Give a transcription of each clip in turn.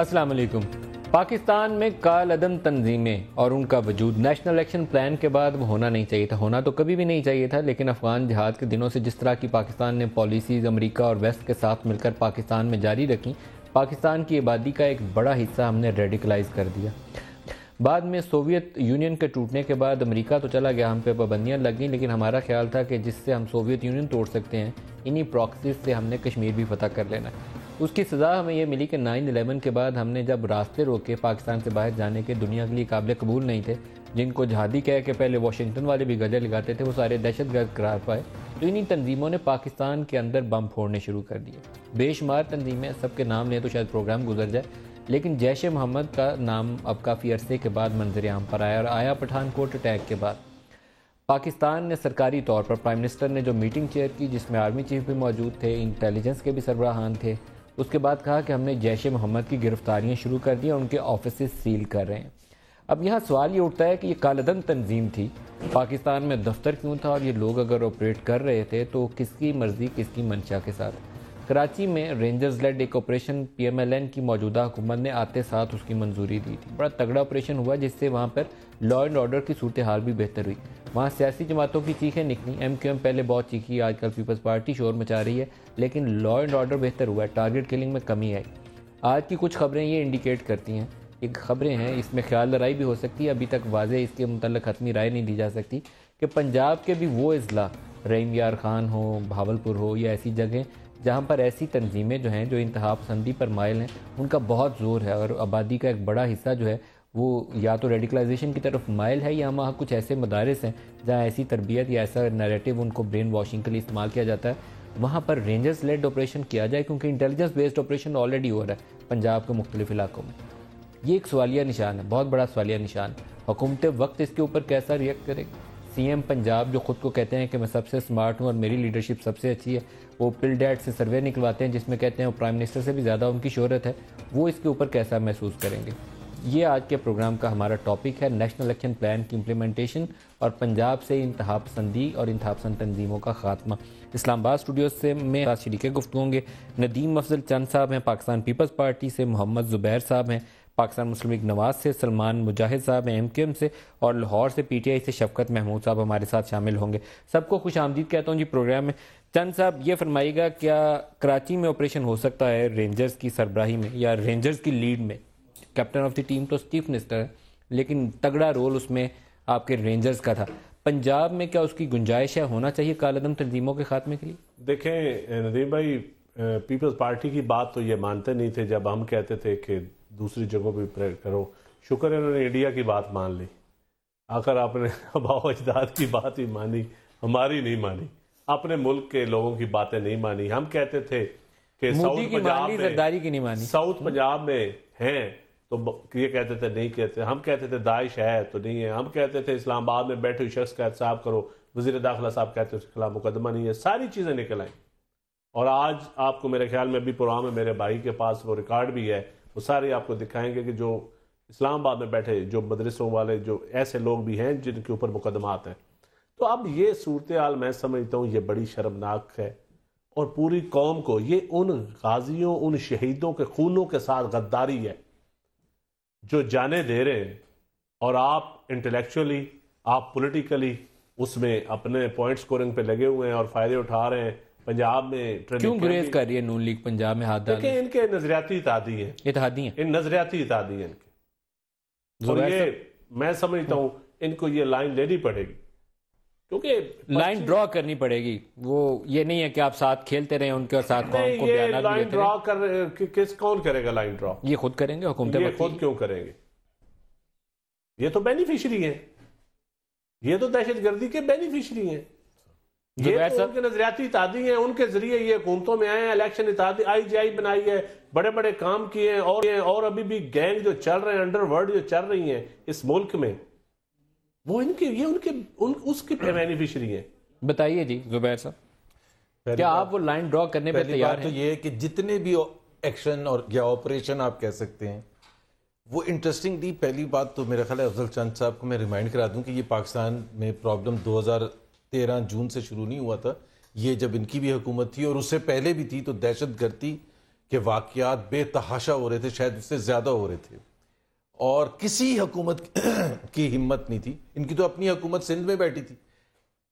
السلام علیکم۔ پاکستان میں کالعدم تنظیمیں اور ان کا وجود نیشنل الیکشن پلان کے بعد وہ ہونا نہیں چاہیے تھا، ہونا تو کبھی بھی نہیں چاہیے تھا، لیکن افغان جہاد کے دنوں سے جس طرح کی پاکستان نے پالیسیز امریکہ اور ویسٹ کے ساتھ مل کر پاکستان میں جاری رکھیں، پاکستان کی آبادی کا ایک بڑا حصہ ہم نے ریڈیکلائز کر دیا۔ بعد میں سوویت یونین کے ٹوٹنے کے بعد امریکہ تو چلا گیا، ہم پہ پابندیاں لگ گئیں، لیکن ہمارا خیال تھا کہ جس سے ہم سوویت یونین توڑ سکتے ہیں، انہی پراکسیز سے ہم نے کشمیر بھی فتح کر لینا ہے۔ اس کی سزا ہمیں یہ ملی کہ 9/11 کے بعد ہم نے جب راستے روکے پاکستان سے باہر جانے کے، دنیا کے لیے قابل قبول نہیں تھے، جن کو جہادی کہہ کے پہلے واشنگٹن والے بھی گلے لگاتے تھے، وہ سارے دہشت گرد قرار پائے، تو انہی تنظیموں نے پاکستان کے اندر بم پھوڑنے شروع کر دیے۔ بے شمار تنظیمیں، سب کے نام لیں تو شاید پروگرام گزر جائے، لیکن جیش محمد کا نام اب کافی عرصے کے بعد منظر عام پر آیا، اور آیا پٹھان کوٹ اٹیک کے بعد۔ پاکستان نے سرکاری طور پر پرائم منسٹر نے جو میٹنگ چیئر کی، جس میں آرمی چیف بھی موجود تھے، انٹیلیجنس کے بھی سربراہان تھے، اس کے بعد کہا کہ ہم نے جیش محمد کی گرفتاریاں شروع کر دی اور ان کے آفیسز سیل کر رہے ہیں۔ اب یہاں سوال یہ اٹھتا ہے کہ یہ کالعدم تنظیم تھی، پاکستان میں دفتر کیوں تھا، اور یہ لوگ اگر آپریٹ کر رہے تھے تو کس کی مرضی، کس کی منشا کے ساتھ؟ کراچی میں رینجرز لیڈ ایک آپریشن PMLN کی موجودہ حکومت نے آتے ساتھ اس کی منظوری دی تھی۔ بڑا تگڑا آپریشن ہوا، جس سے وہاں پر لا اینڈ آرڈر کی صورتحال بھی بہتر ہوئی۔ وہاں سیاسی جماعتوں کی چیخیں نکلیں، MQM پہلے بہت چیخی، آج کل پیپلز پارٹی شور مچا رہی ہے، لیکن لا اینڈ آرڈر بہتر ہوا ہے، ٹارگٹ کلنگ میں کمی آئی۔ آج کی کچھ خبریں یہ انڈیکیٹ کرتی ہیں، یہ خبریں ہیں، اس میں خیال لڑائی بھی ہو سکتی ہے، ابھی تک واضح اس کے متعلق حتمی رائے نہیں دی جا سکتی، کہ پنجاب کے بھی وہ اضلاع، رحیم یار خان ہو، بہاولپور ہو، یا ایسی جگہیں جہاں پر ایسی تنظیمیں جو ہیں جو انتہا پسندی پر مائل ہیں، ان کا بہت زور ہے، اور آبادی کا ایک بڑا حصہ جو ہے وہ یا تو ریڈیکلائزیشن کی طرف مائل ہے، یا وہاں کچھ ایسے مدارس ہیں جہاں ایسی تربیت یا ایسا نیریٹو ان کو برین واشنگ کے لیے استعمال کیا جاتا ہے، وہاں پر رینجرز لیڈ آپریشن کیا جائے، کیونکہ انٹیلیجنس بیسڈ آپریشن آلریڈی ہو رہا ہے پنجاب کے مختلف علاقوں میں۔ یہ ایک سوالیہ نشان ہے، بہت بڑا سوالیہ نشان۔ حکومت وقت اس کے اوپر کیسا ریئیکٹ کرے گی؟ CM پنجاب جو خود کو کہتے ہیں کہ میں سب سے سمارٹ ہوں اور میری لیڈرشپ سب سے اچھی ہے، وہ پل ڈیٹ سے سروے نکلواتے ہیں جس میں کہتے ہیں وہ پرائم منسٹر سے بھی زیادہ ان کی شہرت ہے، وہ اس کے اوپر کیسا محسوس کریں گے؟ یہ آج کے پروگرام کا ہمارا ٹاپک ہے، نیشنل الیکشن پلان کی امپلیمنٹیشن اور پنجاب سے انتہا پسندی اور انتہا پسند تنظیموں کا خاتمہ۔ اسلام آباد اسٹوڈیو سے میں شریک گفتگو ہوں گے، ندیم افضل چند صاحب ہیں پاکستان پیپلز پارٹی سے، محمد زبیر صاحب ہیں پاکستان مسلم لیگ نواز سے، سلمان مجاہد صاحب ہیں MQM سے، اور لاہور سے PTI سے شفقت محمود صاحب ہمارے ساتھ شامل ہوں گے۔ سب کو خوش آمدید کہتا ہوں جی پروگرام میں۔ چند صاحب یہ فرمائیے گا، کیا کراچی میں آپریشن ہو سکتا ہے رینجرز کی سربراہی میں یا رینجرز کی لیڈ میں؟ کیپٹن آف دی ٹیم تو چیف منسٹر ہے، لیکن تگڑا رول اس میں آپ کے رینجرز کا تھا۔ پنجاب میں کیا اس کی گنجائش ہے، ہونا چاہیے کالعدم تنظیموں کے خاتمے کے لیے؟ دیکھیں ندیم بھائی، پیپلز پارٹی کی بات تو یہ مانتے نہیں تھے جب ہم کہتے تھے کہ دوسری جگہوں پہ پریئر کرو، شکر ہے انہوں نے انڈیا کی بات مان لی، آخر آپ نے آباء و اجداد کی بات ہی مانی، ہماری نہیں مانی، اپنے ملک کے لوگوں کی باتیں نہیں مانی۔ ہم کہتے تھے کہ مودی کی مانی، زرداری کی نہیں مانی، ساؤتھ پنجاب میں ہیں تو یہ کہتے تھے نہیں کہتے، ہم کہتے تھے داعش ہے تو نہیں ہے، ہم کہتے تھے اسلام آباد میں بیٹھے شخص کا احتساب کرو، وزیر داخلہ صاحب کہتے اس کے خلاف مقدمہ نہیں ہے، ساری چیزیں نکل آئیں۔ اور آج آپ کو میرے خیال میں بھی پروگرام میں میرے بھائی کے پاس وہ ریکارڈ بھی ہے، وہ سارے آپ کو دکھائیں گے کہ جو اسلام آباد میں بیٹھے جو مدرسوں والے جو ایسے لوگ بھی ہیں جن کے اوپر مقدمات ہیں۔ تو اب یہ صورتحال میں سمجھتا ہوں یہ بڑی شرمناک ہے، اور پوری قوم کو یہ ان غازیوں، ان شہیدوں کے خونوں کے ساتھ غداری ہے جو جانے دے رہے ہیں، اور آپ انٹلیکچولی، آپ پولیٹیکلی اس میں اپنے پوائنٹ سکورنگ پہ لگے ہوئے ہیں اور فائدے اٹھا رہے ہیں۔ پنجاب میں کیوں گریز کر رہی ہے نون لیگ پنجاب میں ہاتھ ڈالنے؟ ان کے نظریاتی اتحادی ہیں، ان نظریاتی اتحادی ہیں ان کے، اور یہ میں سمجھتا ہوں ان کو یہ لائن لینی پڑے گی، کیونکہ لائن ڈرا کرنی پڑے گی۔ وہ یہ نہیں ہے کہ آپ ساتھ کھیلتے رہیں ان کے ساتھ قوم کو بیانات بھی دیتے رہیں۔ کس کون کرے گا لائن ڈرا؟ یہ خود کریں گے، حکومت یہ خود کیوں کریں گے؟ یہ تو بینیفیشری ہیں، یہ تو دہشت گردی کے بینیفیشری ہیں، یہ تو ان کے نظریاتی اتحادی ہیں، ان کے ذریعے یہ حکومتوں میں آئے ہیں، الیکشن اتحادی IGI بنائی ہے، بڑے بڑے کام کیے ہیں، اور ابھی بھی گینگ جو چل رہے ہیں، انڈر ورلڈ جو چل رہی ہیں اس ملک میں، وہ ان کے اس کی بینیفیشری ہیں۔ بتائیے جی زبیر صاحب، کیا آپ وہ لائن ڈرا کرنے پہ تیار ہیں؟ تو یہ کہ جتنے بھی ایکشن اور یا آپریشن آپ کہہ سکتے ہیں وہ انٹرسٹنگ دی۔ پہلی بات تو میرا خیال ہے افضل چند صاحب کو میں ریمائنڈ کرا دوں کہ یہ پاکستان میں پرابلم 2013 جون سے شروع نہیں ہوا تھا، یہ جب ان کی بھی حکومت تھی اور اس سے پہلے بھی تھی، تو دہشت گردی کہ واقعات بے تحاشا ہو رہے تھے, شاید اس سے زیادہ ہو رہے تھے, اور کسی حکومت کی ہمت نہیں تھی. ان کی تو اپنی حکومت سندھ میں بیٹھی تھی.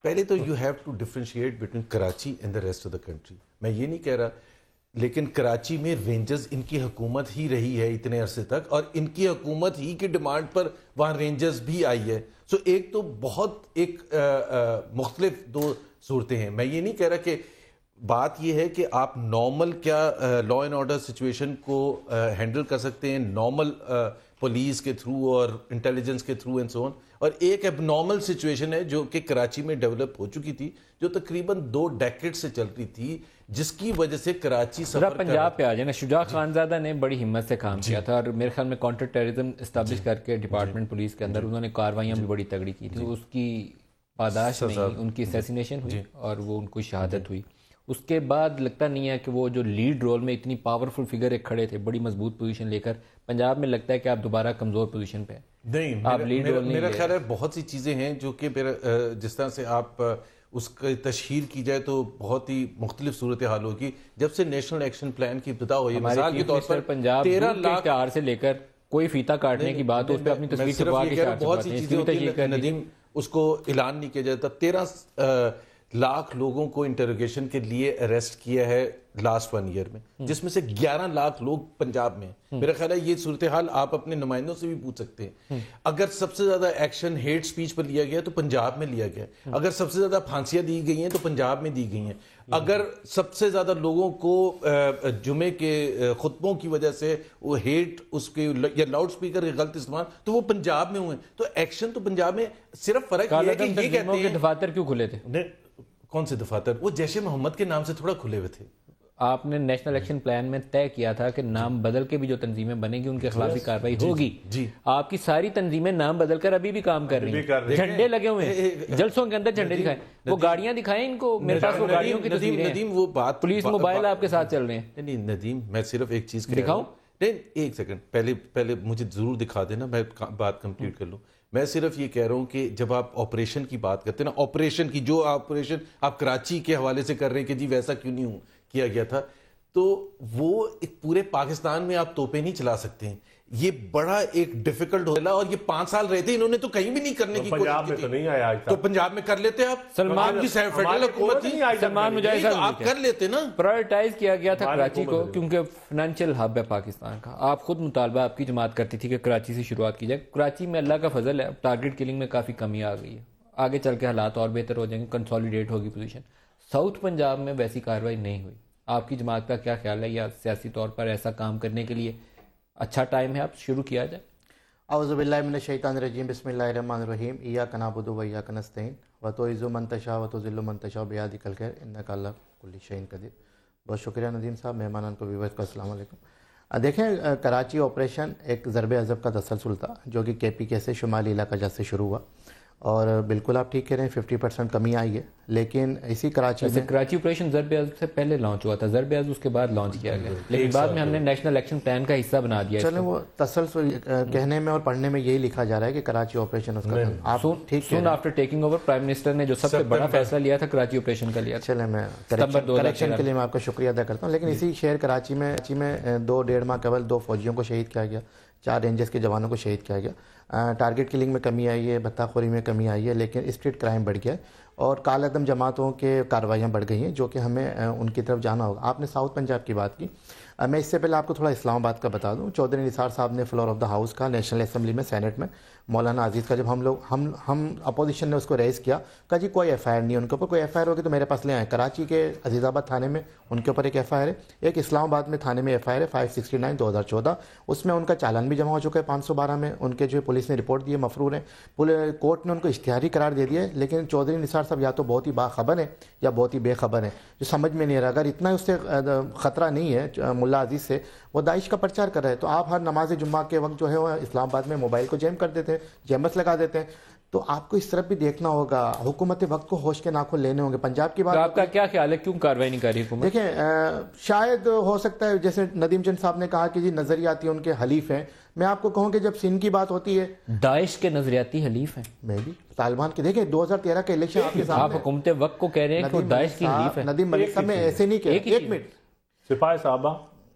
پہلے تو you have to differentiate between Karachi and the rest of the country. میں یہ نہیں کہہ رہا, لیکن کراچی میں رینجرز ان کی حکومت ہی رہی ہے اتنے عرصے تک, اور ان کی حکومت ہی کی ڈیمانڈ پر وہاں رینجرز بھی آئی ہے. سو ایک تو بہت ایک مختلف دو صورتیں ہیں. میں یہ نہیں کہہ رہا کہ بات یہ ہے کہ آپ نارمل کیا لا اینڈ آرڈر سچویشن کو ہینڈل کر سکتے ہیں نارمل پولیس کے تھرو اور انٹیلیجنس کے تھرو اینڈ سو آن, اور ایک اب نارمل سچویشن ہے جو کہ کراچی میں ڈیولپ ہو چکی تھی, جو تقریباً 2 ڈیکیڈ سے چل رہی تھی, جس کی وجہ سے کراچی سفر پنجاب پہ آ جائے نا. شجاع خانزادہ نے بڑی ہمت سے کام کیا تھا, اور میرے خیال میں کاؤنٹر ٹیررزم اسٹیبلش کر کے ڈپارٹمنٹ پولیس کے اندر انہوں نے کاروائیاں بھی بڑی تگڑی کی تھی. اس کی پاداش میں ان کی اسیسینیشن ہوئی اور وہ ان کو شہادت ہوئی. اس کے بعد لگتا نہیں ہے کہ وہ جو لیڈ رول میں اتنی پاورفل فگر ایک کھڑے تھے بڑی مضبوط پوزیشن لے کر, پنجاب میں لگتا ہے کہ آپ دوبارہ کمزور پوزیشن پہ نہیں. میرا خیال ہے بہت سی چیزیں ہیں جو کہ جس طرح سے آپ اس کی تشہیر کی جائے تو بہت ہی مختلف صورتحال ہوگی. جب سے نیشنل ایکشن پلان کی ابتدا ہوئی, مثال کے طور پر پنجاب 13 لاکھ سے لے کر کوئی فیتا کاٹنے کی بات ہو, اس پہ اپنی تصویر چھپوا کے بہت سی چیزیں ہوتی ہیں. ندیم اس کو اعلان نہیں کیا جاتا. 13 لاکھ لوگوں کو انٹروگیشن کے لیے اریسٹ کیا ہے لاسٹ 1 ایئر میں, جس میں سے 11 لاکھ لوگ پنجاب میں. میرا خیال ہے یہ صورتحال آپ اپنے نمائندوں سے بھی پوچھ سکتے ہیں. اگر سب سے زیادہ ایکشن ہیٹ سپیچ پر لیا گیا تو پنجاب میں لیا گیا. اگر سب سے زیادہ پھانسیاں دی گئی ہیں تو پنجاب میں دی گئی ہیں. اگر سب سے زیادہ لوگوں کو جمعے کے خطبوں کی وجہ سے وہ ہیٹ اس کے یا لاؤڈ سپیکر کے غلط استعمال تو وہ پنجاب میں ہوئے. تو ایکشن تو پنجاب میں, صرف فرق یہ ہے کہ یہ کہتے ہیں دفاتر کیوں کھلے تھے. کون سے دفاتر؟ وہ جیش محمد کے نام سے تھوڑا کھلے ہوئے تھے. آپ نے نیشنل ایکشن پلان میں طے کیا تھا کہ نام بدل کے بھی جو تنظیمیں بنے گی ان کے خلاف بھی کارروائی ہوگی. آپ کی ساری تنظیمیں نام بدل کر ابھی بھی کام کر رہی ہیں, جھنڈے لگے ہوئے ہیں جلسوں کے اندر, جھنڈے دکھائیں, وہ گاڑیاں دکھائیں ان کو. میرے پاس وہ گاڑیوں کی تصویریں ہیں. ندیم وہ بات, پولیس موبائل آپ کے ساتھ چل رہے ہیں. نہیں ندیم, میں صرف ایک چیز دکھاؤں. نہیں ایک سیکنڈ, پہلے مجھے ضرور دکھا دینا, میں بات کمپلیٹ کر لوں. میں صرف یہ کہہ رہا ہوں کہ جب آپ آپریشن کی بات کرتے ہیں نا, آپریشن کی جو آپریشن آپ کراچی کے حوالے سے کر رہے ہیں کہ جی ویسا کیوں نہیں کیا گیا تھا, تو وہ ایک پورے پاکستان میں آپ توپیں نہیں چلا سکتے ہیں. یہ بڑا ایک ڈیفیکلٹ ہوتا ہے, اور یہ 5 سال رہے تھے, انہوں نے تو کہیں بھی نہیں کرنے کی پنجاب میں تو نہیں آیا آج تک. تو پنجاب میں کر لیتے آپ. سلمان کی فیڈرل حکومت تھی, سلمان مجاہد صاحب آپ کر لیتے نا. پرائورٹائز کیا گیا تھا کراچی کو کیونکہ فائنینشیل ہب ہے پاکستان کا. آپ خود مطالبہ آپ کی جماعت کرتی تھی کہ کراچی سے شروعات کی جائے. کراچی میں اللہ کا فضل ہے, ٹارگٹ کلنگ میں کافی کمی آ گئی ہے. آگے چل کے حالات اور بہتر ہو جائیں گے, کنسالیڈیٹ ہوگی پوزیشن. ساؤتھ پنجاب میں ویسی کارروائی نہیں ہوئی. آپ کی جماعت کا کیا خیال ہے, یا سیاسی طور پر ایسا کام کرنے کے لیے اچھا ٹائم ہے, آپ شروع کیا جائے؟ اعوذ باللہ من الشیطان الرجیم, بسم اللہ الرحمن الرحیم. ایاک نعبد و ایاک نستعین وتعز من تشاء وتذل من تشاء بیدک الخیر انک علی کل شیء قدیر. بہت شکریہ ندیم صاحب. مہمانان کو ویورز کو السلام علیکم. دیکھیں, کراچی آپریشن ایک ضرب عضب کا تسلسل تھا جو کہ KPK سے شمالی علاقہ جات سے شروع ہوا, اور بالکل آپ ٹھیک کہہ رہے ہیں 50% کمی آئی ہے. لیکن اسی کراچی میں کراچی آپریشن ضرب عضب سے پہلے لانچ ہوا تھا, ضرب عضب اس کے بعد لانچ کیا گیا, لیکن بعد میں ہم نے نیشنل ایکشن پلان کا حصہ بنا دیا. چلیں, وہ تسلسل کہنے میں اور پڑھنے میں یہی لکھا جا رہا ہے کہ کراچی آپریشن اس کا آپ ٹھیک soon after taking over prime minister نے جو سب سے بڑا فیصلہ لیا تھا کراچی آپریشن کا لیا. چلیں, میں کریکشن کے لیے میں آپ کا شکریہ ادا کرتا ہوں. لیکن اسی شہر کراچی میں 2-1.5 ماہ قبل 2 فوجیوں کو شہید کیا گیا, 4 رینجرز کے جوانوں کو شہید کیا گیا. ٹارگٹ کلنگ میں کمی آئی ہے, بھتہ خوری میں کمی آئی ہے, لیکن اسٹریٹ کرائم بڑھ گیا ہے اور کالعدم جماعتوں کے کارروائیاں بڑھ گئی ہیں, جو کہ ہمیں ان کی طرف جانا ہوگا. آپ نے ساؤتھ پنجاب کی بات کی, میں اس سے پہلے آپ کو تھوڑا اسلام آباد کا بتا دوں. چودھری نثار صاحب نے فلور آف دا ہاؤس کا نیشنل اسمبلی میں سینٹ میں مولانا عزیز کا, جب ہم اپوزیشن نے اس کو ریز کیا, کہا جی کوئی ایف آئی آر نہیں ان کے اوپر, کوئی ایف آئی آر ہوگی تو میرے پاس لے آئیں. کراچی کے عزیز آباد تھانے میں ان کے اوپر ایک ایف آئی آر ہے, ایک اسلام آباد میں تھانے میں ایف آئی آر ہے 569/2014. اس میں ان کا چالان بھی جمع ہو چکا ہے 512 میں. ان کے جو پولیس نے رپورٹ دی ہے, مفرور ہیں, کورٹ نے ان کو اشتہاری قرار دے دیا ہے. لیکن چودھری نثار صاحب یا تو بہت ہی باخبر ہیں یا بہت ہی بے خبر ہیں, جو سمجھ میں نہیں آ رہا. اگر اتنا اس سے خطرہ نہیں ہے ملا عزیز سے, وہ داعش کا پرچار کر رہے ہیں, تو آپ ہر نماز جمعہ کے وقت جو ہے وہ اسلام آباد میں موبائل کو جیم کر دیتے ہیں, جیمس لگا دیتے ہیں. تو آپ کو اس طرف بھی دیکھنا ہوگا, حکومت وقت کو ہوش کے ناخن لینے ہوں گے. پنجاب کی بات, آپ کا کیا خیال ہے, کیوں کارروائی نہیں کر رہی حکومت؟ دیکھیں, شاید ہو سکتا ہے جیسے ندیم چند صاحب نے کہا کہ جی نظریاتی ان کے حلیف ہیں. میں آپ کو کہوں کہ جب سندھ کی بات ہوتی ہے, داعش کے نظریاتی حلیف ہیں. میں بھی طالبان کے, دیکھیں 2013 کے الیکشن آپ کے سامنے, آپ حکومت وقت کو کہہ رہے ہیں کہ وہ داعش کی حلیف ہے. ندیم ملک صاحب میں ایسے نہیں کہہ, ایک منٹ, سپاہی صاحبہ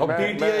PTI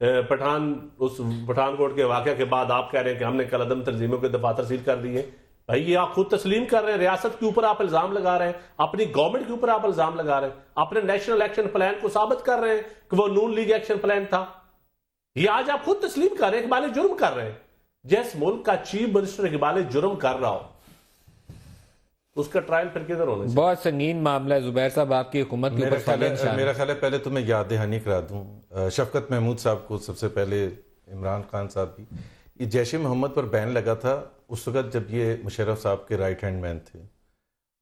پٹھان کوٹ کے واقعہ کے بعد آپ کہہ رہے ہیں کہ ہم نے کالعدم تنظیموں کے دفاتر سیل کر دیے. بھائی یہ آپ خود تسلیم کر رہے ہیں, ریاست کے اوپر آپ الزام لگا رہے ہیں, اپنی گورنمنٹ کے اوپر آپ الزام لگا رہے ہیں, اپنے نیشنل ایکشن پلان کو ثابت کر رہے ہیں کہ وہ نون لیگ ایکشن پلان تھا. یہ آج آپ خود تسلیم کر رہے ہیں, اقبال جرم کر رہے ہیں. جس ملک کا چیف منسٹر اقبال جرم کر رہا ہو اس کا ٹرائل پھر کدھر ہونا چاہیے؟ بہت سنگین معاملہ ہے زبیر صاحب آپ کی حکومت کے اوپر. میرا خیال ہے پہلے تو میں یاد دہانی کرا دوں شفقت محمود صاحب کو, سب سے پہلے عمران خان صاحب بھی. یہ جیش محمد پر بین لگا تھا اس وقت جب یہ مشرف صاحب کے رائٹ ہینڈ مین تھے,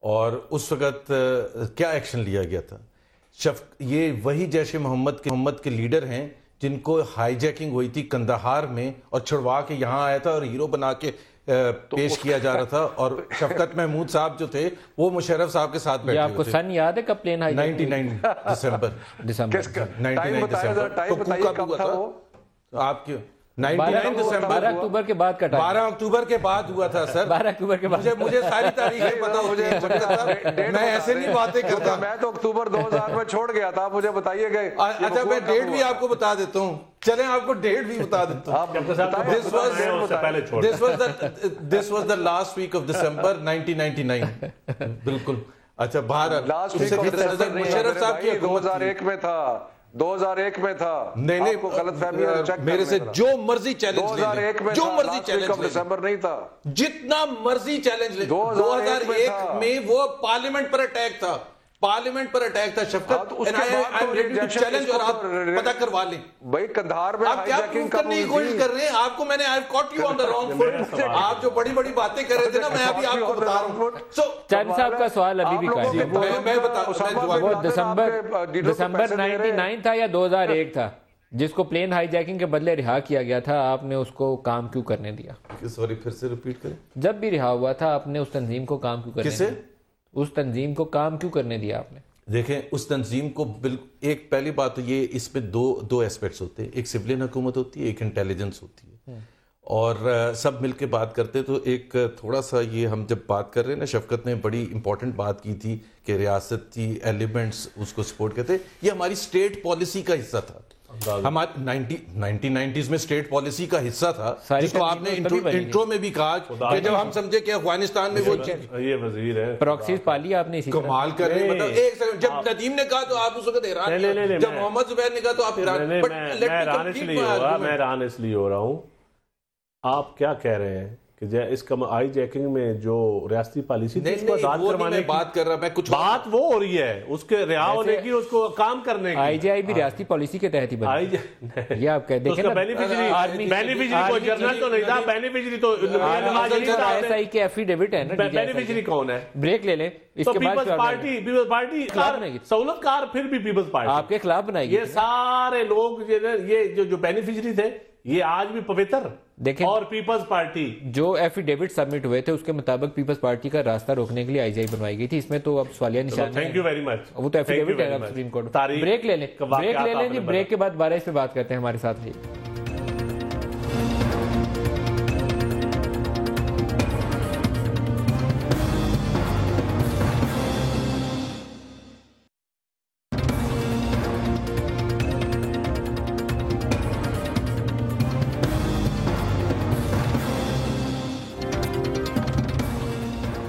اور اس وقت کیا ایکشن لیا گیا تھا. یہ وہی جیش محمد کے لیڈر ہیں جن کو ہائی جیکنگ ہوئی تھی کندہار میں اور چھڑوا کے یہاں آیا تھا اور ہیرو بنا کے پیش کیا جا رہا تھا, اور شفقت محمود صاحب جو تھے وہ مشرف صاحب کے ساتھ بیٹھے ہوئے تھے. آپ کو سن یاد ہے کب پلین ہائی 99 دسمبر آپ کے 12 اکتوبر کے بعد کا 12 اکتوبر کے بعد ہوا تھا سر. 12 اکتوبر کے بعد مجھے ساری تاریخیں پتا ہوتی ہیں, میں ایسے نہیں باتیں کرتا. میں تو اکتوبر 2000 میں چھوڑ گیا تھا, مجھے بتائیے گئے. اچھا میں ڈیٹ بھی آپ کو بتا دیتا ہوں, چلیں آپ کو ڈیٹ بھی بتا دیتا ہوں. This was the last week of December 1999. بالکل. اچھا بھارت مشرف صاحب کی 2001 میں تھا, 2001 میں تھا. نہیں غلط فہمی میرے سے جو مرضی چیلنج لے 2001 میں جو مرضی چیلنج دسمبر نہیں تھا, جتنا مرضی چیلنج لے. 2001 میں وہ پارلیمنٹ پر اٹیک تھا, پارلیمنٹ پر اٹیک تھا شفقت, چیلنج اور آپ پتہ کروا لیں. بھائی کندھار میں آپ کیا پروف کرنے کی کوشش کر رہے ہیں؟ آپ کو میں نے I've caught you on the wrong foot. آپ جو بڑی بڑی باتیں کر رہے تھے نا, میں ابھی آپ کو بتا رہا ہوں. چند صاحب کا سوال ابھی بھی قائم ہے. میں بتا وہ دسمبر 99 تھا یا 2001 تھا جس کو پلین ہائی جیکنگ کے بدلے رہا کیا گیا تھا, آپ نے اس کو کام کیوں کرنے دیا؟ سوری پھر سے ریپیٹ کریں. جب بھی رہا ہوا تھا آپ نے اس تنظیم کو کام کیوں کرنے دیا؟ اس تنظیم کو کام کیوں کرنے دیا آپ نے؟ دیکھیں اس تنظیم کو ایک پہلی بات تو یہ, اس میں دو ایسپیکٹس ہوتے ہیں, ایک سویلین حکومت ہوتی ہے, ایک انٹیلیجنس ہوتی ہے, اور سب مل کے بات کرتے. تو ایک تھوڑا سا یہ ہم جب بات کر رہے ہیں نا, شفقت نے بڑی امپورٹنٹ بات کی تھی کہ ریاستی ایلیمنٹس اس کو سپورٹ کرتے. یہ ہماری اسٹیٹ پالیسی کا حصہ تھا, ہمارے 1990s میں اسٹیٹ پالیسی کا حصہ تھا, جس کو آپ نے انٹرو میں بھی کہا کہ جب ہم سمجھے کہ افغانستان میں وہ یہ وزیر ہے پراکسیز پالی آپ نے اسی کمال کر رہے ہیں. ایک سیکنڈ, جب ندیم نے کہا تو آپ اس وقت حیران, جب محمد زبیر نے کہا تو آپ حیران. میں حیران اس لیے ہو رہا ہوں, آپ کیا کہہ رہے ہیں کہ اس کا آئی جیکنگ میں جو ریاستی پالیسی تھی اس کو آزاد کروانے کی بات کر رہا, میں کچھ بات وہ ہو رہی ہے اس کے رہا ہونے کی, اس کو کام کرنے کی. آئی جی آئی بھی ریاستی پالیسی کے تحت ہی بنا, یہ آپ کہتے ہیں نا. بینیفیشری کوئی جنرل تو نہیں تھا, بینیفیشری تو ایس آئی کے ایفیڈیوٹ ہے نا. بینیفیشری کون ہے؟ بریک لے لیں. اس کے بعد پیپلز پارٹی سہولت کار, پھر بھی پیپلز پارٹی آپ کے خلاف بنائی گئی. یہ سارے لوگ یہ جو بینیفیشری تھے یہ آج بھی پوتر دیکھیں, اور پیپلز پارٹی جو ایفیڈیوٹ سبمٹ ہوئے تھے اس کے مطابق پیپلز پارٹی کا راستہ روکنے کے لیے آئی جی آئی بنوائی گئی تھی. اس میں تو اب سوالیہ نشان ہے. Thank you very much. وہ تو ایفیڈیوٹ ہے سپریم کورٹ. بریک لے لیں جی, بریک کے بعد 12 اس پہ بات کرتے ہیں. ہمارے ساتھ رہیے.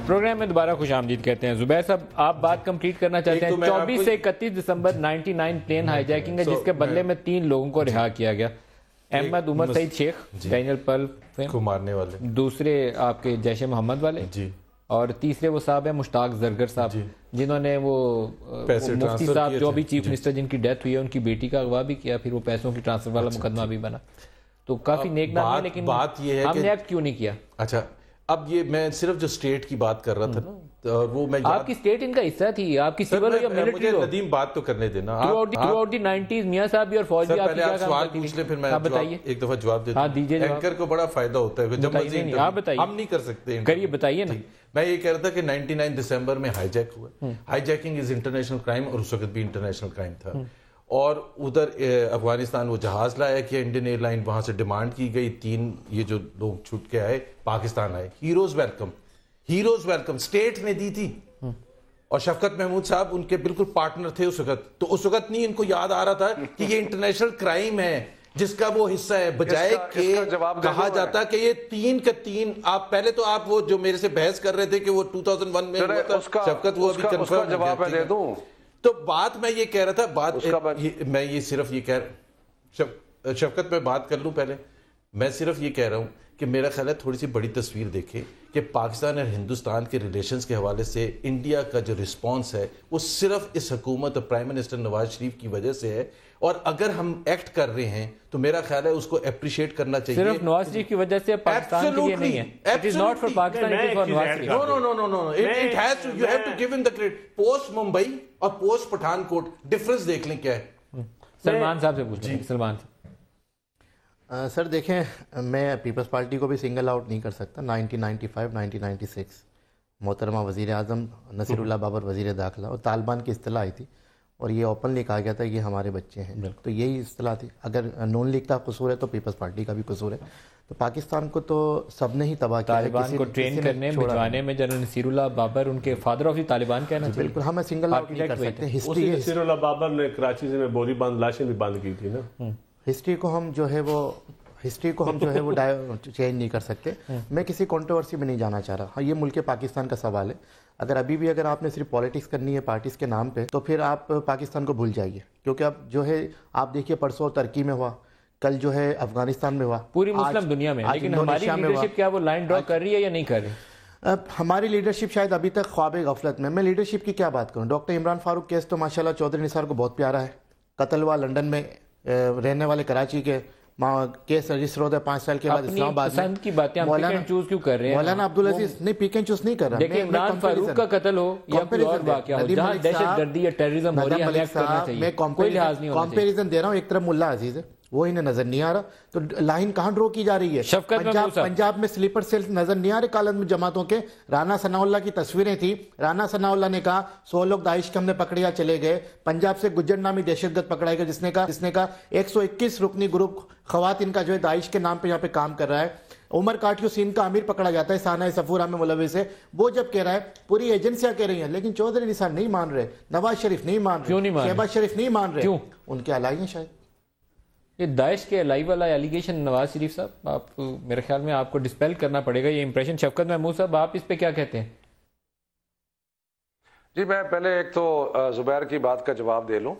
پروگرام میں دوبارہ خوش آمدید کہتے ہیں. زبیر صاحب آپ بات کمپلیٹ کرنا چاہتے ہیں. 24 سے 31 دسمبر 99 پلین ہائی جیکنگ ہے جس کے بدلے میں 3 لوگوں کو رہا کیا گیا. احمد عمر سعید شیخ, ڈینیل پل کو مارنے والے, دوسرے آپ کے جیش محمد والے, اور تیسرے وہ صاحب ہیں مشتاق زرگر صاحب, جنہوں نے وہ مفتی صاحب جو بھی چیف منسٹر جن کی ڈیتھ ہوئی ہے ان کی بیٹی کا اغوا بھی کیا, پھر وہ پیسوں کی ٹرانسفر والا مقدمہ بھی بنا. تو کافی نیک نام ہے, لیکن بات یہ ہے ہم نے ایکٹ کیوں نہیں کیا؟ اچھا اب یہ میں صرف جو اسٹیٹ کی بات کر رہا تھا نا, وہ میں آپ کی اسٹیٹ ان کا حصہ تھی, آپ کی سول ہو یا ملٹری ہو. ندیم بات تو کرنے دینا. تھرو دی 90s میاں صاحب بھی اور فوج بھی. پہلے آپ سوال پوچھ لیں پھر میں ایک دفعہ جواب دیتا ہوں. اینکر کو بڑا فائدہ ہوتا ہے جب ہم نہیں کر سکتے. کریے بتائیے نا. میں یہ کہہ رہا تھا کہ 99 دسمبر میں ہائی جیک ہوا. High jacking is international crime, اور اس وقت بھی انٹرنیشنل کرائم تھا. اور ادھر افغانستان وہ جہاز لایا کیا انڈین ایئر لائن, وہاں سے ڈیمانڈ کی گئی 3 یہ جو لوگ چھوٹ کے آئے پاکستان آئے. ہیروز ویلکم اسٹیٹ نے دی تھی, اور شفقت محمود صاحب ان کے بالکل پارٹنر تھے اس وقت. تو اس وقت نہیں ان کو یاد آ رہا تھا کہ یہ انٹرنیشنل کرائم ہے, جس کا وہ حصہ ہے, بجائے کہ کہا جاتا کہ یہ 3 کا 3. آپ پہلے تو آپ وہ جو میرے سے بحث کر رہے تھے کہ وہ 2001 میں ہوا تھا شفقت, وہ ابھی کنفرم جواب میں دے دوں. تو بات میں یہ کہہ رہا تھا, میں یہ صرف یہ کہہ رہا, شفقت میں بات کر لوں پہلے. میں صرف یہ کہہ رہا ہوں کہ میرا خیال ہے تھوڑی سی بڑی تصویر دیکھیں کہ پاکستان اور ہندوستان کے ریلیشنز کے حوالے سے انڈیا کا جو رسپانس ہے وہ صرف اس حکومت اور پرائم منسٹر نواز شریف کی وجہ سے ہے. اور اگر ہم ایکٹ کر رہے ہیں تو میرا خیال ہے اس کو اپریشیٹ کرنا چاہیے. صرف نواز شریف کی وجہ سے پاکستان کے لیے نہیں ہے. It is not for Pakistan, it is for Nawaz Sharif. No. It has to, you have to give him the credit. Post Mumbai اور پوسٹ پٹھان کوٹ ڈفرنس دیکھ لیں کیا ہے. سلمان صاحب سے پوچھیں. سلمان سر دیکھیں, میں پیپلز پارٹی کو بھی سنگل آؤٹ نہیں کر سکتا. 1995 1996 محترمہ وزیر اعظم نصیر اللہ بابر وزیر داخلہ, اور طالبان کی اصطلاح آئی تھی اور یہ اوپنلی کہا گیا تھا یہ ہمارے بچے ہیں. تو یہی اصطلاح تھی. اگر نون لیگ کا قصور ہے تو پیپلز پارٹی کا بھی قصور ہے. تو پاکستان کو تو سب نے ہی تباہ کیا. طالبان کو ٹرین کرنے بھجوانے میں جنرل نصیر اللہ بابر ان کے فادر آف دی طالبان کہنا چاہیے. بالکل, ہم سنگل آؤٹ نہیں کر سکتے. ہسٹری نصیر اللہ بابر نے کراچی میں بوری بند لاشیں بھی بند کی تھی نا. ہسٹری کو ہم جو ہے وہ چینج نہیں کر سکتے. میں کسی کنٹروورسی میں نہیں جانا چاہ رہا. ہاں, یہ ملک پاکستان کا سوال ہے. اگر ابھی بھی اگر آپ نے صرف پالیٹکس کرنی ہے پارٹیز کے نام پہ تو پھر آپ پاکستان کو بھول جائیے. کیونکہ اب جو ہے آپ دیکھیے پرسوں ترکی میں ہوا, کل جو ہے افغانستان میں ہوا, پوری مسلم دنیا میں. لیکن ہماری لیڈرشپ کیا وہ لائن ڈرا کر رہی ہے یا نہیں کر رہی؟ اب ہماری لیڈرشپ شاید ابھی تک خواب غفلت میں. لیڈرشپ کی کیا بات کروں. ڈاکٹر عمران فاروق کیس تو ماشاءاللہ چودھری نثار کو بہت پیارا ہے. قتل ہوا لنڈن میں, رہنے والے کراچی کے, کیس رجسٹر ہوتا ہے 5 سال کے بعد اسلام آباد میں. پسند کی باتیں ہم پک اینڈ چوز کیوں کر رہے ہیں؟ مولانا عبدالعزیز نہیں پک اینڈ چوز نہیں کر رہا. دیکھیں عمران فاروق کا قتل ہو یا کوئی اور واقعہ ہو, جہاں دہشت گردی یا ٹیررزم ہو رہی ہے ہمیں ایکٹ کرنا چاہیے. میں کمپیریزن دے رہا ہوں. ایک طرف ملا عزیز ہے, وہ انہیں نظر نہیں آ رہا. تو لائن کہاں ڈرو کی جا رہی ہے؟ پنجاب میں سلیپر سیل نظر نہیں آ رہے کالعدم جماعتوں کے. رانا ثناء اللہ کی تصویریں تھیں. رانا ثناء اللہ نے کہا 100 لوگ داعش کے ہم نے پکڑیا چلے گئے. پنجاب سے گجر نامی دہشت گرد پکڑایا گیا جس نے کہا 121 رکنی گروپ خواتین کا جو ہے داعش کے نام پہ یہاں پہ کام کر رہا ہے. عمر کاٹیو سندھ کا امیر پکڑا جاتا ہے سانحہ صفورہ میں ملوث ہے. وہ جب کہہ رہا ہے پوری ایجنسیاں کہہ رہی ہیں, لیکن چودھری نثار نہیں مان رہے, نواز شریف نہیں مان رہے, شہباز شریف نہیں مان رہے. کیوں؟ ان کے الائی ہیں شاید. یہ داعش کے الائی والا ایلیگیشن نواز شریف صاحب, آپ میرے خیال میں آپ کو ڈسپیل کرنا پڑے گا یہ امپریشن. شفقت محمود صاحب, آپ اس پہ کیا کہتے ہیں؟ جی میں پہلے ایک تو زبیر کی بات کا جواب دے لوں.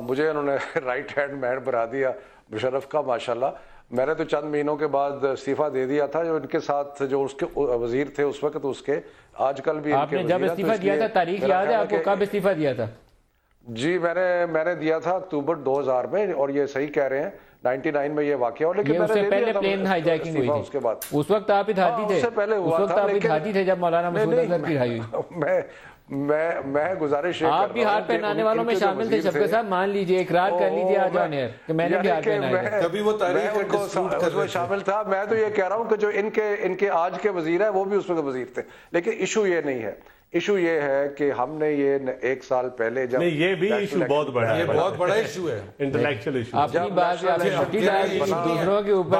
مجھے انہوں نے رائٹ ہینڈ مین بنا دیا مشرف کا ماشاءاللہ. میں نے تو چند مہینوں کے بعد استعفیٰ دے دیا تھا. جو ان کے ساتھ جو اس کے وزیر تھے اس وقت, اس کے آج کل بھی آپ نے جب استعفیٰ دیا تھا, تاریخ یاد ہے آپ کو کب استعفیٰ دیا تھا؟ جی میں نے دیا تھا اکتوبر 2000 میں, اور یہ صحیح کہہ رہے ہیں 99 میں یہ واقعہ ہو. لیکن اس سے پہلے پلین ہائی جیکنگ ہوئی تھی, اس وقت آپ اتحادی تھے. اس سے پہلے ہوا تھا, آپ اتحادی تھے جب مولانا مسعود اظہر کی رہائی ہوئی. میں گزارش آپ بھی ہاتھ پہنانے والوں میں شامل تھے. شفقت صاحب مان لیجئے, اقرار کر لیجئے آج آن ایئر کہ میں نے بھی ہاتھ پہنائے. کبھی وہ تاریخ اس میں شامل تھا. میں تو یہ کہہ رہا ہوں کہ جو ان کے آج کے وزیر ہیں وہ بھی اس میں وزیر تھے. لیکن ایشو یہ نہیں ہے. ایشو یہ ہے کہ ہم نے یہ 1 سال پہلے جب یہ بھی ایشو بہت بڑا ہے, یہ بہت بڑا ایشو ہے, انٹلیکچوئل ایشو. اپنی بات دوسروں کے اوپر.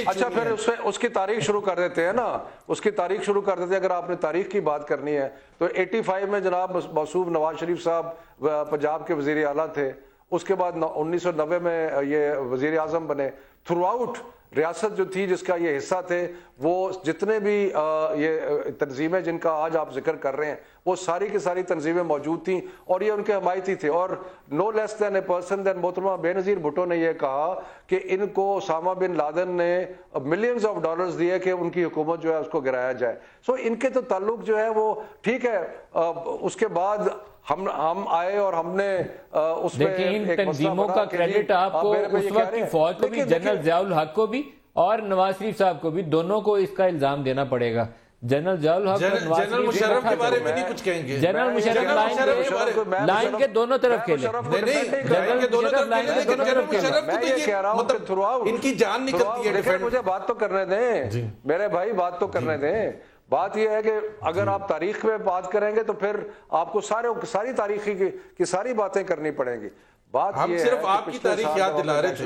اچھا پھر اس کی تاریخ شروع کر دیتے ہیں نا, اس کی تاریخ شروع کر دیتے ہیں. اگر آپ نے تاریخ کی بات کرنی ہے تو 85 میں جناب موصوف نواز شریف صاحب پنجاب کے وزیر اعلیٰ تھے. اس کے بعد 1990 میں یہ وزیر اعظم بنے. تھرو آؤٹ ریاست جو تھی جس کا یہ حصہ تھے, وہ جتنے بھی یہ تنظیمیں جن کا آج آپ ذکر کر رہے ہیں وہ ساری کی ساری تنظیمیں موجود تھیں اور یہ ان کے حمایتی تھے. اور نو لیس دین اے پرسن دین محترمہ بے نظیر بھٹو نے یہ کہا کہ ان کو اسامہ بن لادن نے ملینز آف ڈالرز دیے کہ ان کی حکومت جو ہے اس کو گرایا جائے. سو ان کے تو تعلق جو ہے وہ ٹھیک ہے. اس کے بعد ہم آئے اور ہم نے اس میں ان تنظیموں کا کریڈٹ آپ کو اس وقت کی فوج کو بھی, جنرل ضیاء الحق کو بھی اور نواز شریف صاحب کو بھی, دونوں کو اس کا الزام دینا پڑے گا. جنرل ضیاء الحق اور نواز جنرل مشرف کے بارے میں نہیں کچھ کہیں گے. جنرل مشرف لائن کے دونوں طرف کھیلے. ان کی جان نکلتی ہے. مجھے بات تو کرنے دیں میرے بھائی, بات تو کرنے دیں. بات یہ ہے کہ اگر آپ تاریخ میں بات کریں گے تو پھر آپ کو ساری تاریخی کی ساری باتیں کرنی پڑیں گی. بات ہم صرف آپ کی تاریخ یاد دلا رہے تھے.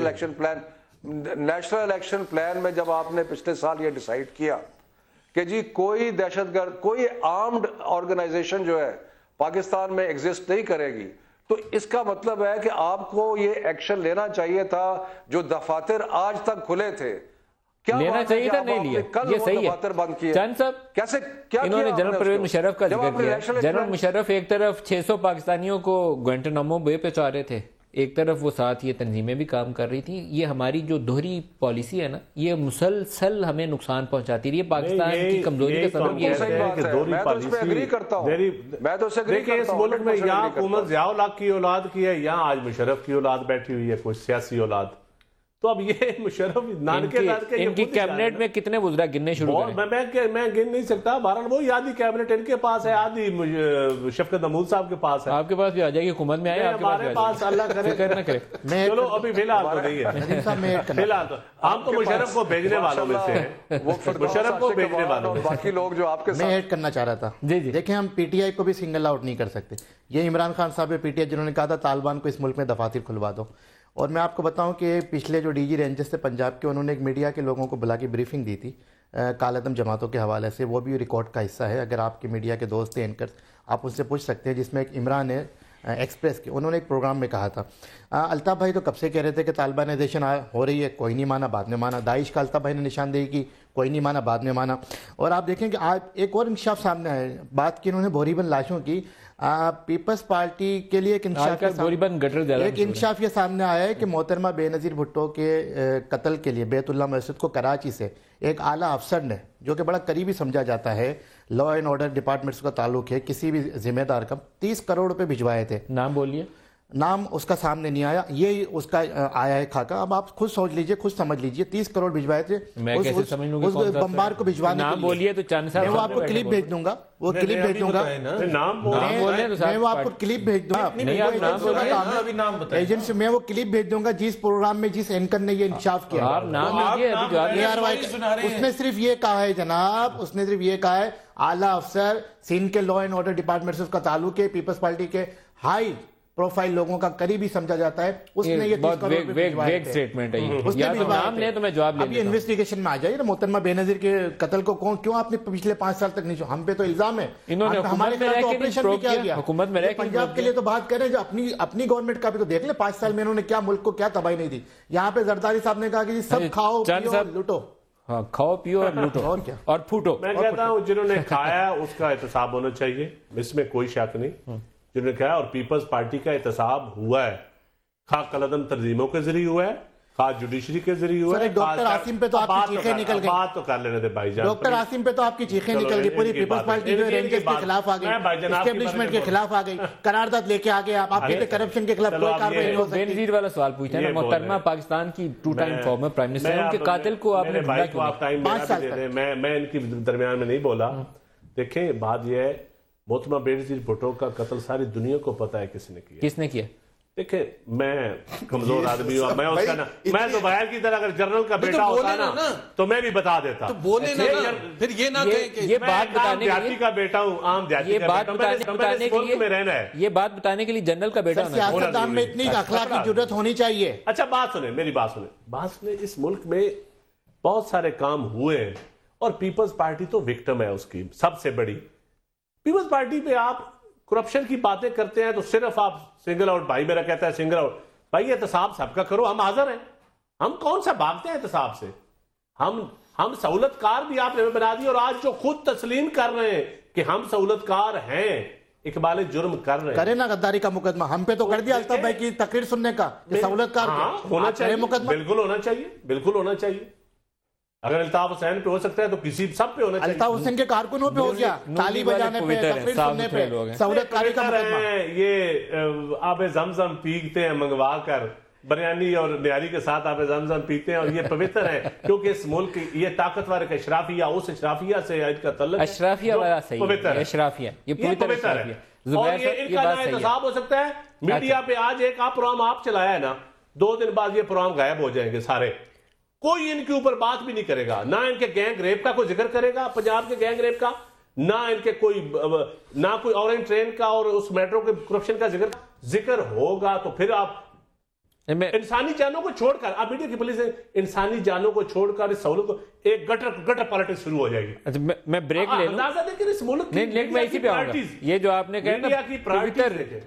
نیشنل الیکشن پلان میں جب آپ نے پچھلے سال یہ ڈیسائیڈ کیا کہ جی کوئی دہشت گرد, کوئی آرمڈ آرگنائزیشن جو ہے پاکستان میں ایگزسٹ نہیں کرے گی, تو اس کا مطلب ہے کہ آپ کو یہ ایکشن لینا چاہیے تھا جو دفاتر آج تک کھلے تھے. کیا لینا چاہیے تھا, نہیں لیا, یہ صحیح ہے. بند کیے چند صاحب کیسے, کیا انہوں نے جنرل پرویز مشرف کا ذکر کیا. جنرل مشرف ایک طرف 600 پاکستانیوں کو گوانٹانامو بے پہ چاہ رہے تھے, ایک طرف وہ ساتھ یہ تنظیمیں بھی کام کر رہی تھیں. یہ ہماری جو دوہری پالیسی ہے نا, یہ مسلسل ہمیں نقصان پہنچاتی رہی ہے. پاکستان کی کمزوری کا سبب یہ ہے. میں تو اس پہ ایگری کرتا ہوں, میں تو اس سے ایگری کرتا ہوں. اس ملک میں یا حکومت ضیاء الحق کی اولاد کی ہے, یا آج مشرف کی اولاد بیٹھی ہوئی ہے, کوئی سیاسی اولاد. تو اب یہ مشرف ان کی کیبنٹ میں کتنے وزراء گننے شروع کریں؟ میں گن نہیں سکتا. بہرحال وہ آدھی کیبنٹ ان کے پاس ہے, آدھی شفقت محمود صاحب کے پاس ہے. آپ کے پاس بھی آ جائے گی, حکومت میں آئے, ہمارے پاس اللہ کرے. چلو ابھی فی الحال تو نہیں ہے, فی الحال تو ہم تو مشرف کو بھیجنے والوں میں سے ہیں, مشرف کو بھیجنے والوں میں. باقی لوگ جو آپ کے میں ایڈ کرنا چاہ رہا تھا. جی جی, دیکھیں ہم پی ٹی آئی کو بھی سنگل آؤٹ نہیں کر سکتے. یہ عمران خان صاحب پی ٹی آئی جنہوں نے کہا تھا طالبان کو اس ملک میں دفاتر کھلوا دو. اور میں آپ کو بتاؤں کہ پچھلے جو ڈی جی رینجرز تھے پنجاب کے, انہوں نے ایک میڈیا کے لوگوں کو بلا کے بریفنگ دی تھی کالعدم جماعتوں کے حوالے سے. وہ بھی ریکارڈ کا حصہ ہے, اگر آپ کے میڈیا کے دوست ہیں اینکر, آپ ان سے پوچھ سکتے ہیں. جس میں ایک عمران ہے ایکسپریس کے, انہوں نے ایک پروگرام میں کہا تھا, الطاف بھائی تو کب سے کہہ رہے تھے کہ طالبانائزیشن ہو رہی ہے, کوئی نہیں مانا, بعد میں مانا. داعش کا الطاف بھائی نے نشاندہی کی, کوئی نہیں مانا, بعد میں مانا. اور آپ دیکھیں کہ آج ایک اور انکشاف سامنے آئے, بات کی انہوں نے بھوریبن لاشوں کی. پیپلز پارٹی کے لیے ایک انکشاف یہ سامنے آیا ہے کہ محترمہ بے نظیر بھٹو کے قتل کے لیے بیت اللہ مسجد کو کراچی سے ایک اعلیٰ افسر نے, جو کہ بڑا قریبی سمجھا جاتا ہے, لا اینڈ آرڈر ڈپارٹمنٹ کا تعلق ہے, کسی بھی ذمہ دار کا 30 کروڑ روپے بھجوائے تھے. نام بولیے. نام اس کا سامنے نہیں آیا, یہ اس کا آیا ہے خاکہ. اب آپ خود سوچ لیجئے, خود سمجھ لیجئے, 30 کروڑ بھجوائے تھے اس بمبار کو بھجوانے کے لیے. نام بولیے تو چند صاحب, میں وہ آپ کو کلپ بھیج دوں گا, وہ کلپ بھیج دوں گا, میں وہ آپ کو کلپ بھیج دوں گا, ایجنسی میں وہ کلپ بھیج دوں گا جس پروگرام میں جس اینکر نے یہ انکشاف کیا. اس نے صرف یہ کہا ہے جناب, اس نے صرف یہ کہا ہے اعلیٰ افسر سندھ کے لا اینڈ آرڈر ڈپارٹمنٹ سے اس کا تعلق ہے, پیپلز پارٹی کے ہائی پروفائل لوگوں کا قریبی سمجھا جاتا ہے. اس نے یہ ویگ سٹیٹمنٹ ہے, یا تو نام لے تو میں جواب لے. اب یہ انویسٹیگیشن میں آ جائے نا, محترمہ بے نظیر کے قتل کو کیوں آپ نے پچھلے 5 سال تک نہیں چھوڑا؟ ہم پہ تو الزام ہے, ہمارے خلاف آپریشن بھی کیا گیا. حکومت میں پنجاب کے لیے تو بات کریں, جو اپنی گورنمنٹ کا بھی تو دیکھ لیں, 5 سال میں انہوں نے کیا ملک کو کیا تباہی نہیں دی. یہاں پہ زرداری صاحب نے کہا کہ سب کھاؤ پیو لوٹو, ہاں کھاؤ پیو اور لوٹو اور کیا اور پھوٹو. میں کہتا ہوں جنہوں نے کھایا اس کا احتساب ہونا چاہیے, اس میں کوئی شک نہیں. جنہوں نے کہا, اور پیپلز پارٹی کا احتساب ہوا ہے, خواہ کالعدم تنظیموں کے ذریعے ہوا ہے, خواہ جوڈیشری کے ذریعے ہوا ہے. ڈاکٹر عاصم پہ تو آپ کی چیخیں نکل گئی, بات تو کر لینے دے بھائی جان. ڈاکٹر عاصم پہ تو آپ کی چیخیں نکل گئی, پوری پیپلز پارٹی جو رینجرز کے خلاف آ گئی, اسٹیبلشمنٹ کے خلاف آ گئی, قرارداد لے کے آ گئے. آپ کہتے کرپشن کے خلاف کوئی کارروائی نہیں ہو سکتی. بے نظیر والا سوال پوچھتے ہیں, محترمہ پاکستان کی 2 ٹائم فارمر پرائم منسٹر, ان کے قاتل کو آپ نے بھلا کیوں نہیں؟ 5 سال میں ان کی درمیان میں نہیں بولا. دیکھیں بات یہ ہے, محترمہ بے نظیر بھٹو کا قتل ساری دنیا کو پتا ہے کس نے کیا. کس نے کیا؟ دیکھیں میں کمزور آدمی ہوں, میں اس کا نا, میں تو بغیر کی طرح اگر جنرل کا بیٹا ہوتا نا تو میں بھی بتا دیتا. بولے نا, پھر یہ نہ کہیں کہ یہ بات بتانے کے لیے کا بیٹا ہوں, عام دیہاتی کا بیٹا ہوں, یہ بات بتانے کے لیے جنرل کا بیٹا ہونا. سیاستدان میں اتنی اخلاقی جرات ہونی چاہیے. اچھا بات سنیں, میری بات سنیں. اس ملک میں بہت سارے کام ہوئے ہیں, اور پیپلز پارٹی تو وکٹم ہے اس کی سب سے بڑی. پیپلز پارٹی پہ آپ کرپشن کی باتیں کرتے ہیں تو صرف آپ سنگل آؤٹ, بھائی میرا کہتا ہے سنگل آؤٹ. بھائی احتساب سب کا کرو, ہم حاضر ہیں. ہم کون سا بھاگتے ہیں احتساب سے؟ ہم سہولت کار بھی آپ نے بنا دی, اور آج جو خود تسلیم کر رہے ہیں کہ ہم سہولت کار ہیں, اقبال جرم کر رہے ہیں. کرے نا غداری کا مقدمہ, ہم پہ تو کر دیا الطاف بھائی کی تقریر سننے کا, سہولت کار ہونا چاہیے, بالکل ہونا چاہیے, بالکل ہونا چاہیے. اگر الطاف حسین پہ ہو سکتا ہے تو کسی سب پہ ہونا چاہیے. الطاف حسین کے کارکنوں پہ ہو گیا, تالی بجانے پہ, تقریر سننے پہ, سہولت کاری کا مقدمہ. یہ آب زمزم پیتے ہیں منگوا کر, بریانی اور نیاری کے ساتھ آب زمزم پیتے ہیں, اور یہ پوتر ہے کیونکہ اس ملک یہ طاقتور ایک اشرافیہ, اس اشرافیہ سے ان کا تعلق, اشرافیہ والا صحیح ہے, اشرافیہ یہ پوتر اشرافیہ. اور یہ ان کا احتساب ہو سکتا ہے. میڈیا پہ آج ایک آپ پروگرام آپ چلایا ہے نا, 2 دن بعد یہ پروگرام غائب ہو جائیں گے سارے. کوئی ان کے اوپر بات بھی نہیں کرے گا, نہ ان کے گینگ ریپ کا کوئی ذکر کرے گا, پنجاب کے گینگ ریپ کا, نہ ان کے نہ کوئی اورنج ٹرین کا اور اس میٹرو کے کرپشن کا ذکر ہوگا. تو پھر آپ انسانی جانوں کو چھوڑ کر اب میڈیا کی پولیس انسانی جانوں کو چھوڑ کر اس سہولت کو ایک گٹر پالیٹکس شروع ہو جائے گی. اچھا میں بریک لے لوں. اندازہ دیکھیں اس ملک کی نہیں میں اسی پہ آؤں گا. یہ جو آپ نے کہا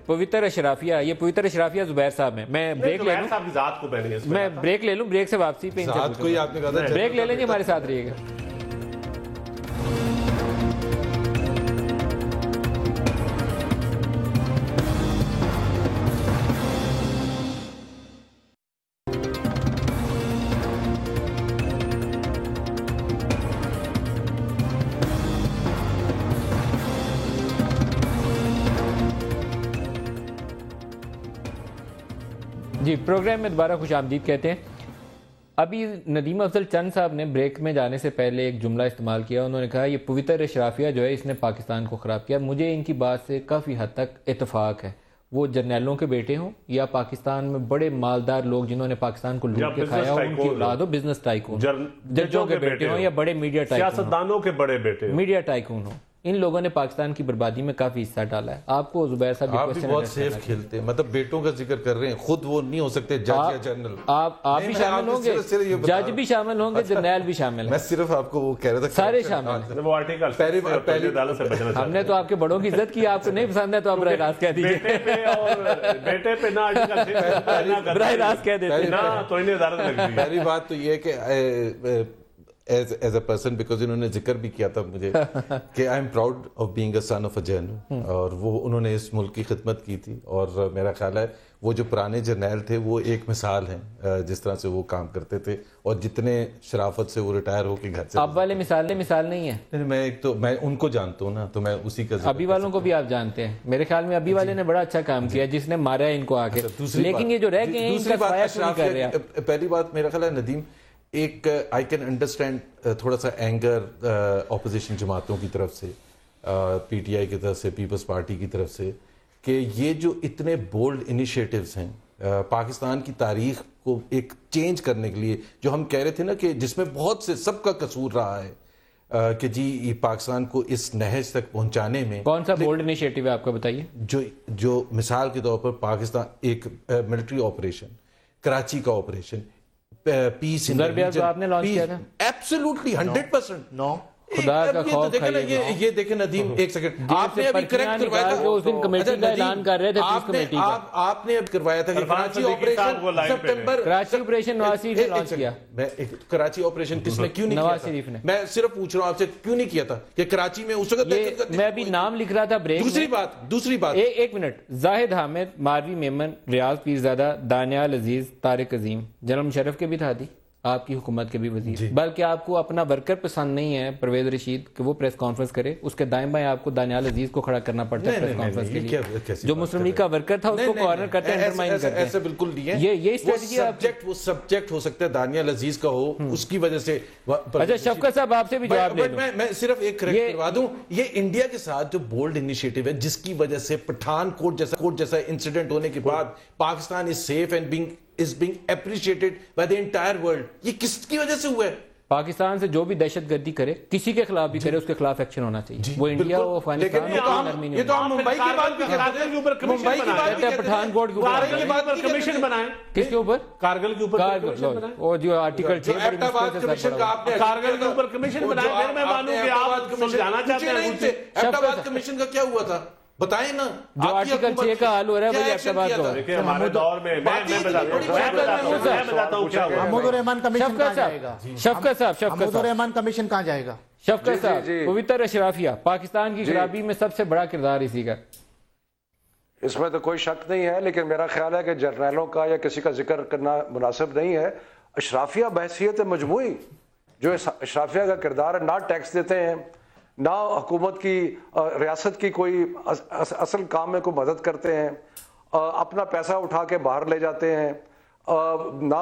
پویتر اشرافیہ, یہ پویتر اشرافیہ زبیر صاحب ہیں. میں بریک لے لوں, ذات کو میں بریک لے لوں, بریک سے واپسی پہ بریک لے لیں گے, ہمارے ساتھ رہیے گا. جی پروگرام میں دوبارہ خوش آمدید کہتے ہیں. ابھی ندیم افضل چند صاحب نے بریک میں جانے سے پہلے ایک جملہ استعمال کیا. انہوں نے کہا یہ پویتر اشرافیہ جو ہے اس نے پاکستان کو خراب کیا. مجھے ان کی بات سے کافی حد تک اتفاق ہے. وہ جرنیلوں کے بیٹے ہوں یا پاکستان میں بڑے مالدار لوگ جنہوں نے پاکستان کو لوٹ کے کھایا ہو, ان کی اولاد ہو, بزنس ٹائکون, ججوں کے بیٹے ہوں یا بڑے میڈیا ٹائکون, سیاستدانوں کے بڑے بیٹے, میڈیا ٹائکون ہوں, ان لوگوں نے پاکستان کی بربادی میں کافی حصہ ڈالا ہے. آپ کو زبیر صاحب آپ بھی بہت سیف کھیلتے ہیں, مطلب بیٹوں کا ذکر کر رہے ہیں, خود وہ نہیں ہو سکتے جج یا جنرل. آپ بھی شامل ہوں گے, جج بھی شامل ہوں گے, جرنیل بھی شامل ہیں. میں صرف آپ کو وہ کہہ رہا تھا سارے شامل ہیں. وہ آرٹیکل ہم نے تو آپ کے بڑوں کی عزت کی, آپ کو نہیں پسند ہے تو آپ براہ راست کہہ دیجیے, بیٹے پہ نہ براہ راست کہہ دیتے. پہلی بات تو یہ ہے کہ ایز اے پرسن, بیکاز انہوں نے ذکر بھی کیا تھا مجھے کہ I am proud of being a son of a general, اور وہ انہوں نے اس ملک کی خدمت کی تھی. اور میرا خیال ہے وہ جو پرانے جرنیل تھے وہ ایک مثال ہیں جس طرح سے وہ کام کرتے تھے, اور جتنے شرافت سے وہ ریٹائر ہو کے گھر سے. اب والے مثال نہیں ہے. میں ان کو جانتا ہوں نا, تو میں اسی کا ابھی والوں کو بھی آپ جانتے ہیں. میرے خیال میں ابھی والے نے بڑا اچھا کام کیا جس نے مارا ہے ان کو آ کے, لیکن یہ جو رہ گئے ہیں ان کا سایہ نہیں کر رہا. پہلی بات میرا خیال ہے ندیم, ایک آئی کین انڈرسٹینڈ تھوڑا سا اینگر اپوزیشن جماعتوں کی طرف سے, پی ٹی آئی کی طرف سے, پیپلز پارٹی کی طرف سے, کہ یہ جو اتنے بولڈ انیشیٹوز ہیں پاکستان کی تاریخ کو ایک چینج کرنے کے لیے, جو ہم کہہ رہے تھے نا کہ جس میں بہت سے سب کا قصور رہا ہے کہ جی پاکستان کو اس نہج تک پہنچانے میں. کون سا بولڈ انیشیٹو ہے آپ کا بتائیے؟ جو مثال کے طور پر پاکستان ایک ملٹری آپریشن, کراچی کا آپریشن, پیس ان جو آپ نے لانچ کیا تھا, ایبسولوٹلی 100%. نو خدا کا خوف کھائیے. یہ دیکھیں ندیم, ایک سیکنڈ, آپ نے ابھی کریکٹ کروایا تھا اس دن کمیٹی کا اعلان کر رہے تھے, آپ نے اب کروایا تھا کہ Karachi operation September, Karachi operation Nawaz Sharif نے لانچ کیا. کراچی آپریشن کس نے کیوں نہیں کیا؟ نواز شریف نے. میں صرف پوچھ رہا ہوں آپ سے, کیوں نہیں کیا تھا کہ کراچی میں اس وقت. میں ابھی نام لکھ رہا تھا بریک. دوسری بات ایک منٹ. زاہد حامد, ماروی میمن, ریاض پیرزادہ, دانیال عزیز, طارق عظیم, جنرل مشرف کے بھی تھا دی, آپ کی حکومت کے بھی وزیر. بلکہ آپ کو اپنا ورکر پسند نہیں ہے پرویز رشید کہ وہ پریس کانفرنس کرے, اس کے دائیں بائیں آپ کو دانیال عزیز کو کھڑا کرنا پڑتا ہے پریس کانفرنس کے لیے. جو مسلم لیگ کا ورکر تھا اس کو کارنر کرتے ہیں, انڈرمائن کرتے ہیں. ایسا بالکل نہیں ہے. یہ اسٹریٹجی ہے. وہ سبجیکٹ ہو سکتا ہے دانیال عزیز کا ہو, اس کی وجہ سے. اچھا شفقت صاحب آپ سے بھی جواب لے لوں. میں صرف ایک کریکٹ کروا دوں, یہ انڈیا کے ساتھ جو بولڈ انیشیٹو ہے جس کی وجہ سے پٹھان کوٹ جیسا انسیڈنٹ ہونے کے بعد Pakistan is safe and is being appreciated by the entire world. یہ کس کی وجہ سے ہوا ہے؟ پاکستان سے جو بھی دہشت گردی کرے, کسی کے خلاف بھی کرے, اس کے خلاف ایکشن ہونا چاہیے. وہ انڈیا ہو, افغانستان ہو, یہ تو ہم ممبئی کی بات بھی کرتے ہیں, ممبئی کی بات ہیں, پٹھان کوٹ کے اوپر کمیشن بنائیں. کس کے اوپر؟ کارگل کے اوپر. وہ جو آرٹیکل 6 ایبٹ آباد کمیشن کا آپ نے کارگل کے اوپر کمیشن بنائیں. پھر میں مانوں کہ آپ سمجھانا چاہتے ہیں. ایبٹ آباد کمیشن کا کیا ہوا تھا بتائیں نا, جو آرٹیکل 6 کا حال ہو رہا ہے وہی ایبٹ آباد کا. دیکھیں ہمارے دور میں میں بتاتا ہوں کیا ہوا. محمود الرحمان کمیشن کہاں جائے گا؟ شفقت صاحب, محمود الرحمان کمیشن کہاں جائے گا؟ شفقت صاحب, پویتر اشرافیہ پاکستان کی خرابی میں سب سے بڑا کردار اسی کا. اس میں تو کوئی شک نہیں ہے, لیکن میرا خیال ہے کہ جرنیلوں کا یا کسی کا ذکر کرنا مناسب نہیں ہے. اشرافیہ بحیثیت مجموعی جو اشرافیہ کا کردار ہے, نہ ٹیکس دیتے ہیں, نہ حکومت کی ریاست کی کوئی اصل کام میں کوئی مدد کرتے ہیں, اپنا پیسہ اٹھا کے باہر لے جاتے ہیں, نہ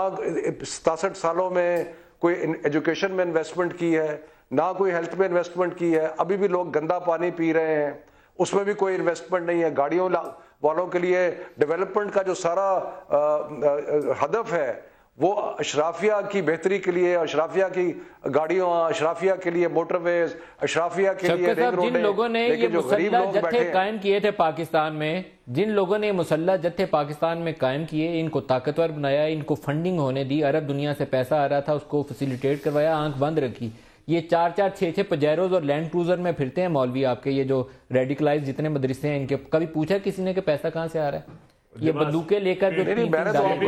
67 سالوں میں کوئی ایجوکیشن میں انویسٹمنٹ کی ہے, نہ کوئی ہیلتھ میں انویسٹمنٹ کی ہے. ابھی بھی لوگ گندا پانی پی رہے ہیں, اس میں بھی کوئی انویسٹمنٹ نہیں ہے. گاڑیوں والوں کے لیے ڈیولپمنٹ کا جو سارا ہدف ہے وہ اشرافیہ کی بہتری کے لیے، اشرافیہ کی گاڑیوں، اشرافیہ کے لیے موٹر ویز، اشرافیہ کے لیے رنگ روڈیں، جن لوگوں نے یہ مسلح جتھے قائم کیے تھے پاکستان میں، جن لوگوں نے مسلح جتھے پاکستان میں قائم کیے، ان کو طاقتور بنایا، ان کو فنڈنگ ہونے دی، عرب دنیا سے پیسہ آ رہا تھا، اس کو فیسیلیٹیٹ کروایا، آنکھ بند رکھی. یہ 4-4 6-6 پجیروز اور لینڈ کروزر میں پھرتے ہیں مولوی آپ کے، یہ جو ریڈیکلائز جتنے مدرسے ہیں ان کے. کبھی پوچھا کسی نے کہ پیسہ کہاں سے آ رہا ہے؟ یہ بندوقیں لے کر جو میں نے تو آپ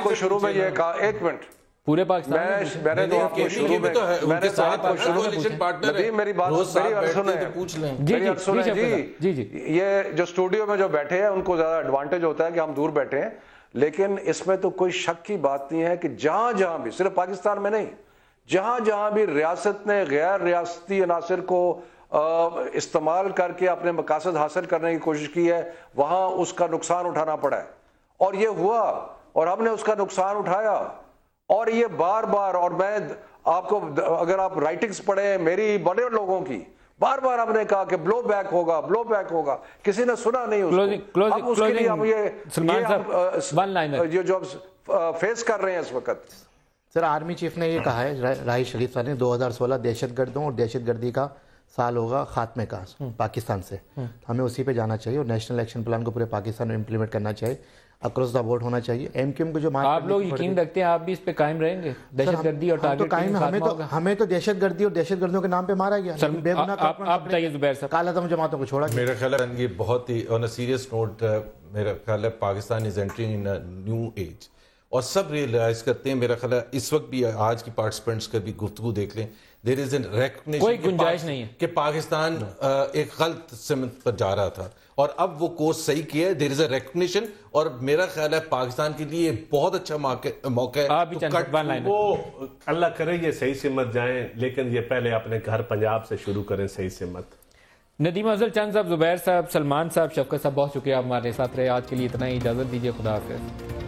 کو شروع میں یہ کہا، ایک منٹ، پورے پاکستان میں نے تو آپ کو شروع میں میری بات سنیں جی. یہ جو اسٹوڈیو میں جو بیٹھے ہیں ان کو زیادہ ایڈوانٹیج ہوتا ہے کہ ہم دور بیٹھے ہیں، لیکن اس میں تو کوئی شک کی بات نہیں ہے کہ جہاں جہاں بھی، صرف پاکستان میں نہیں، جہاں جہاں بھی ریاست نے غیر ریاستی عناصر کو استعمال کر کے اپنے مقاصد حاصل کرنے کی کوشش کی ہے، وہاں اس کا نقصان اٹھانا پڑا ہے. اور یہ ہوا اور ہم نے اس کا نقصان اٹھایا. اور یہ بار بار، اور میں آپ کو اگر آپ رائٹنگز پڑھیں میری بڑے لوگوں کی، بار بار ہم نے کہا کہ بلو بیک ہوگا، بلو بیک ہوگا، کسی نے سنا نہیں اس کو. اب اس کے لیے ہم یہ جو فیس کر رہے ہیں اس وقت. سر آرمی چیف نے یہ کہا ہے، راہی شریف صاحب نے، 2016 دہشت گردوں اور دہشت گردی کا سال ہوگا خاتمے کا پاکستان سے. ہمیں اسی پہ جانا چاہیے اور نیشنل ایکشن پلان کو پورے پاکستان میں امپلیمنٹ کرنا چاہیے، اکراس دا بورڈ ہونا چاہیے. ایم کیو ایم کو جو آپ لوگ یقین رکھتے ہیں آپ بھی اس پہ قائم رہیں گے؟ دہشت گردی اور ہمیں تو دہشت گردی اور دہشت گردوں کے نام پہ مارا گیا. آپ بتائیے زبیر صاحب. کالا دم جماعتوں کو چھوڑا. میرا خیال ہے یہ بہت ہی آن اے سیریس نوٹ، میرا خیال ہے Pakistan is entering in new age, اور سب ریئلائز کرتے ہیں. میرا خیال ہے اس وقت بھی آج کی پارٹیسپینٹس کا بھی گفتگو دیکھ لیں، دیر از این ریکگنیشن، کوئی گنجائش نہیں ہے کہ پاکستان ایک غلط سمت پر جا رہا تھا اور اب وہ کورس صحیح کیا ہے. دیر از اے ریکگنیشن، اور میرا خیال ہے پاکستان کے لیے بہت اچھا موقع ہے. وہ اللہ کرے یہ صحیح سمت جائیں، لیکن یہ پہلے اپنے گھر پنجاب سے شروع کریں صحیح سمت. ندیم افضل چند صاحب، زبیر صاحب، سلمان صاحب، شفقت صاحب، بہت شکریہ آپ ہمارے ساتھ رہے. آج کے لیے اتنا ہی، اجازت دیجیے، خدا حافظ.